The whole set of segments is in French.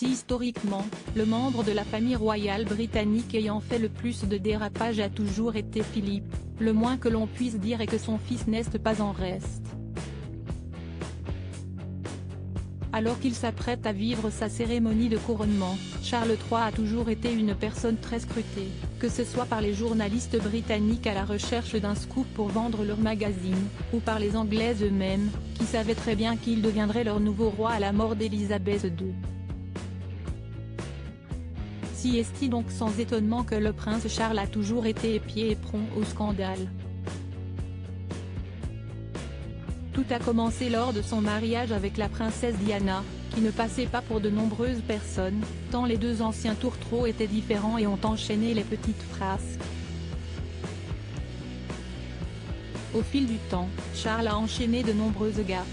Si historiquement, le membre de la famille royale britannique ayant fait le plus de dérapages a toujours été Philippe, le moins que l'on puisse dire est que son fils n'est pas en reste. Alors qu'il s'apprête à vivre sa cérémonie de couronnement, Charles III a toujours été une personne très scrutée, que ce soit par les journalistes britanniques à la recherche d'un scoop pour vendre leur magazine, ou par les Anglais eux-mêmes, qui savaient très bien qu'il deviendrait leur nouveau roi à la mort d'Élisabeth II. Si est-il donc sans étonnement que le prince Charles a toujours été épié et prompt au scandale. Tout a commencé lors de son mariage avec la princesse Diana, qui ne passait pas pour de nombreuses personnes, tant les deux anciens tourtereaux étaient différents et ont enchaîné les petites frasques. Au fil du temps, Charles a enchaîné de nombreuses gaffes.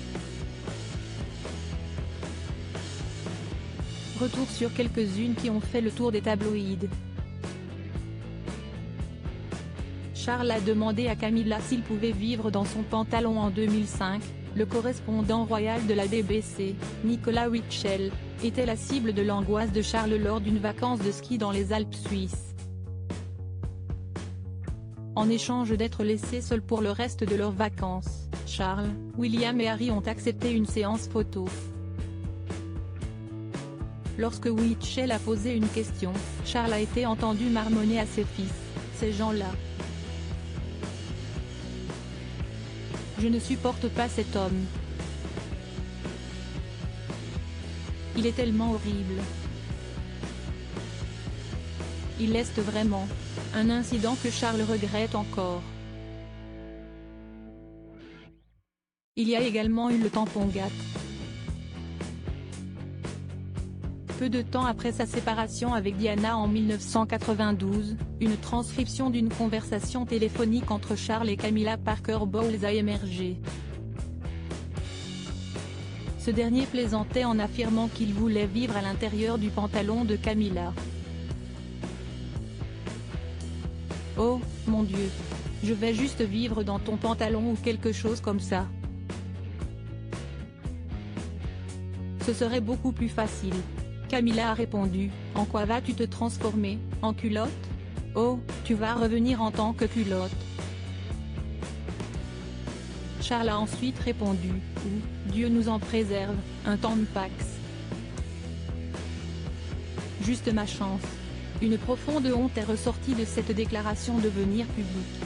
Retour sur quelques-unes qui ont fait le tour des tabloïds. Charles a demandé à Camilla s'il pouvait vivre dans son pantalon en 2005, le correspondant royal de la BBC, Nicolas Wichel, était la cible de l'angoisse de Charles lors d'une vacance de ski dans les Alpes suisses. En échange d'être laissés seuls pour le reste de leurs vacances, Charles, William et Harry ont accepté une séance photo. Lorsque Wichel a posé une question, Charles a été entendu marmonner à ses fils, « Ces gens-là. Je ne supporte pas cet homme. Il est tellement horrible. Il l'est vraiment. » Un incident que Charles regrette encore. Il y a également eu le tampon gâte. Peu de temps après sa séparation avec Diana en 1992, une transcription d'une conversation téléphonique entre Charles et Camilla Parker Bowles a émergé. Ce dernier plaisantait en affirmant qu'il voulait vivre à l'intérieur du pantalon de Camilla. « Oh, mon Dieu. Je vais juste vivre dans ton pantalon ou quelque chose comme ça. Ce serait beaucoup plus facile. » Camilla a répondu, « En quoi vas-tu te transformer, en culotte? Oh, tu vas revenir en tant que culotte. » Charles a ensuite répondu, « Ou, Dieu nous en préserve, un tampax. Juste ma chance. » Une profonde honte est ressortie de cette déclaration devenir publique.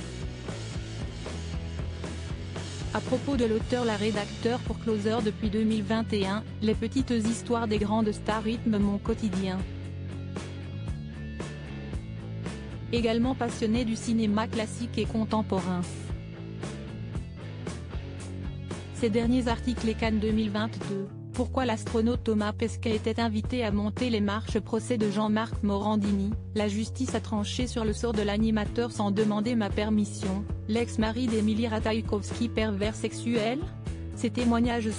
À propos de l'auteur, la rédacteur pour Closer depuis 2021, les petites histoires des grandes stars rythment mon quotidien. Également passionné du cinéma classique et contemporain. Ces derniers articles et Cannes 2022, pourquoi l'astronaute Thomas Pesquet était invité à monter les marches procès de Jean-Marc Morandini, la justice a tranché sur le sort de l'animateur sans demander ma permission, l'ex-mari d'Emilie Ratajkowski pervers sexuel? Ces témoignages